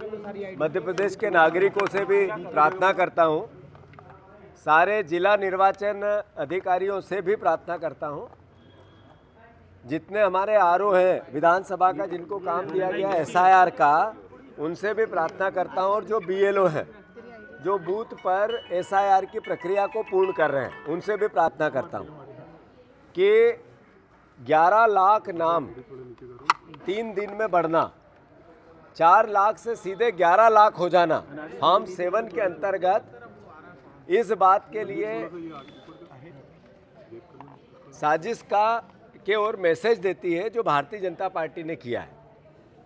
मध्य प्रदेश के नागरिकों से भी प्रार्थना करता हूं, सारे जिला निर्वाचन अधिकारियों से भी प्रार्थना करता हूं, जितने हमारे आरओ हैं विधानसभा का, जिनको काम दिया गया एसआईआर का, उनसे भी प्रार्थना करता हूं, और जो बीएलओ हैं जो बूथ पर एसआईआर की प्रक्रिया को पूर्ण कर रहे हैं, उनसे भी प्रार्थना करता हूं कि 11 लाख नाम 3 दिन में बढ़ना, 4 लाख से सीधे 11 लाख हो जाना फॉर्म 7 के अंतर्गत, इस बात के लिए साजिश के ओर मैसेज देती है जो भारतीय जनता पार्टी ने किया है।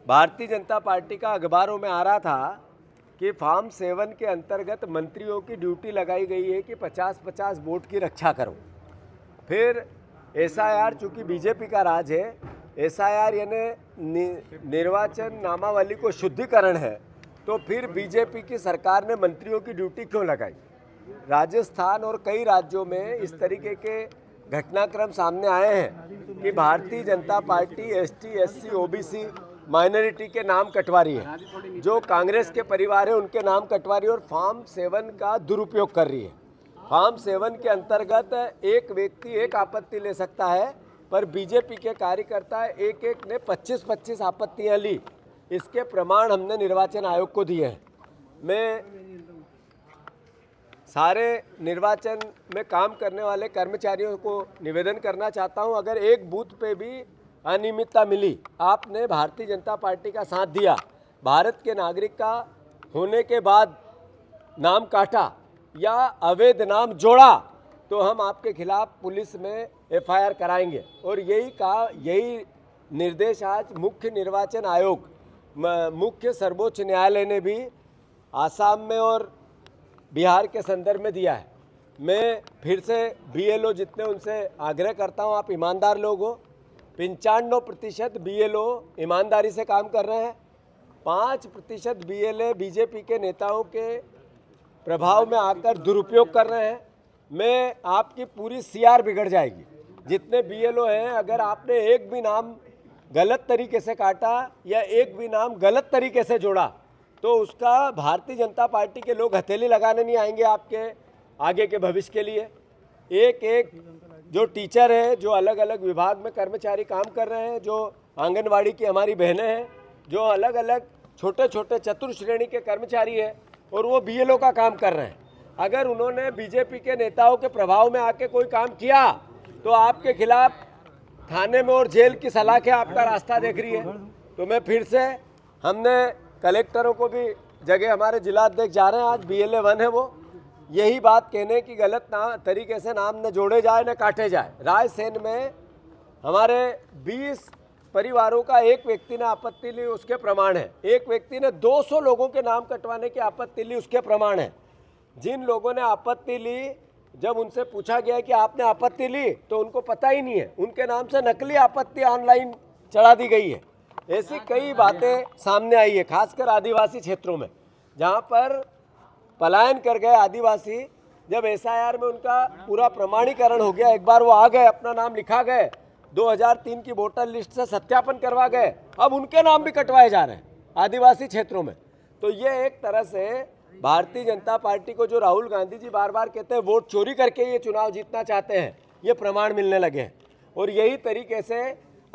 भारतीय जनता पार्टी का अखबारों में आ रहा था कि फॉर्म 7 के अंतर्गत मंत्रियों की ड्यूटी लगाई गई है कि 50-50 वोट की रक्षा करो। फिर एसआईआर, चूँकि बीजेपी का राज है, एसआईआर यानी निर्वाचन नामावली को शुद्धिकरण है, तो फिर बीजेपी की सरकार ने मंत्रियों की ड्यूटी क्यों लगाई। राजस्थान और कई राज्यों में इस तरीके के घटनाक्रम सामने आए हैं कि Bharatiya Janata party ST, SC, OBC minority के नाम कटवा रही है, जो कांग्रेस के परिवार है उनके नाम कटवा रही है, और फॉर्म 7 का दुरुपयोग कर रही है। फॉर्म 7 के अंतर्गत एक व्यक्ति एक आपत्ति ले सकता है, पर बीजेपी के कार्यकर्ता एक ने 25-25 आपत्तियां ली। इसके प्रमाण हमने निर्वाचन आयोग को दिए हैं। मैं सारे निर्वाचन में काम करने वाले कर्मचारियों को निवेदन करना चाहता हूं, अगर एक बूथ पे भी अनियमितता मिली, आपने भारतीय जनता पार्टी का साथ दिया, भारत के नागरिक का होने के बाद नाम काटा या अवैध नाम जोड़ा, तो हम आपके खिलाफ पुलिस में एफआईआर कराएंगे। और यही निर्देश आज मुख्य निर्वाचन आयोग, मुख्य सर्वोच्च न्यायालय ने भी आसाम में और बिहार के संदर्भ में दिया है। मैं फिर से बीएलओ जितने, उनसे आग्रह करता हूं, आप ईमानदार लोग हो। 95% बीएलओ ईमानदारी से काम कर रहे हैं। 5% बीएलए बीजेपी के नेताओं के प्रभाव में आकर दुरुपयोग कर रहे हैं। मैं आपकी पूरी सीआर बिगड़ जाएगी। जितने बीएलओ हैं, अगर आपने एक भी नाम गलत तरीके से काटा या एक भी नाम गलत तरीके से जोड़ा, तो उसका भारतीय जनता पार्टी के लोग हथेली लगाने नहीं आएंगे आपके आगे के भविष्य के लिए। एक जो टीचर है, जो अलग अलग विभाग में कर्मचारी काम कर रहे हैं, जो आंगनवाड़ी की हमारी बहनें हैं, जो अलग अलग छोटे छोटे चतुर्थ श्रेणी के कर्मचारी हैं, और वो बीएलओ का काम कर रहे हैं, अगर उन्होंने बीजेपी के नेताओं के प्रभाव में आके कोई काम किया, तो आपके खिलाफ थाने में और जेल की सलाखें आपका रास्ता देख रही है। तो मैं फिर से, हमने कलेक्टरों को भी जगह, हमारे जिला अध्यक्ष जा रहे हैं, आज BLA 1 है, वो यही बात कहने की गलत तरीके से नाम न जोड़े जाए न काटे जाए। रायसेन में हमारे 20 परिवारों का एक व्यक्ति ने आपत्ति ली, उसके प्रमाण है। एक व्यक्ति ने 200 लोगों के नाम कटवाने की आपत्ति ली, उसके प्रमाण है। जिन लोगों ने आपत्ति ली, जब उनसे पूछा गया कि आपने आपत्ति ली, तो उनको पता ही नहीं है, उनके नाम से नकली आपत्ति ऑनलाइन चढ़ा दी गई है। ऐसी कई बातें सामने आई है, खासकर आदिवासी क्षेत्रों में, जहां पर पलायन कर गए आदिवासी। जब एसआईआर में उनका पूरा प्रमाणीकरण हो गया, एक बार वो आ गए, अपना नाम लिखा गए, 2003 की वोटर लिस्ट से सत्यापन करवा गए, अब उनके नाम भी कटवाए जा रहे हैं आदिवासी क्षेत्रों में। तो ये एक तरह से भारतीय जनता पार्टी को, जो राहुल गांधी जी बार बार कहते हैं वोट चोरी करके ये चुनाव जीतना चाहते हैं, ये प्रमाण मिलने लगे हैं। और यही तरीके से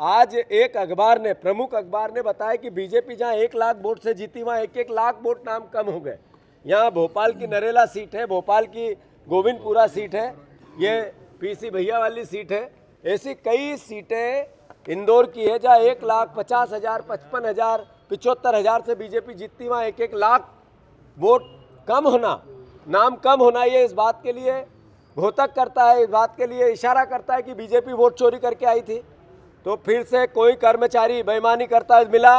आज एक अखबार ने, प्रमुख अखबार ने बताया कि बीजेपी जहां 1 लाख वोट से जीती, वहां 1-1 लाख वोट नाम कम हो गए। यहाँ भोपाल की नरेला सीट है, भोपाल की गोविंदपुरा सीट है, ये पीसी भैया वाली सीट है। ऐसी कई सीटें इंदौर की है जहाँ 1,50,000, 55,000, 75,000 से बीजेपी जीतती, वहाँ 1-1 लाख वोट कम होना, नाम कम होना, ये इस बात के लिए घोतक करता है, इस बात के लिए इशारा करता है कि बीजेपी वोट चोरी करके आई थी। तो फिर से कोई कर्मचारी बेईमानी करता मिला,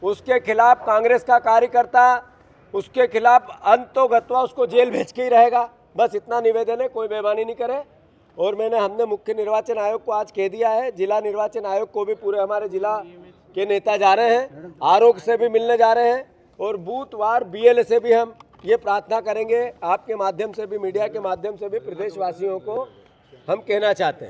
उसके खिलाफ कांग्रेस का कार्यकर्ता, उसके खिलाफ अंतोगत्वा उसको जेल भेज के ही रहेगा। बस इतना निवेदन है, कोई बेईमानी नहीं करे। और हमने मुख्य निर्वाचन आयोग को आज कह दिया है, जिला निर्वाचन आयोग को भी, पूरे हमारे जिला के नेता जा रहे हैं, आरोप से भी मिलने जा रहे हैं, और बूथवार BLA से भी हम ये प्रार्थना करेंगे। आपके माध्यम से भी, मीडिया के माध्यम से भी प्रदेशवासियों को हम कहना चाहते हैं।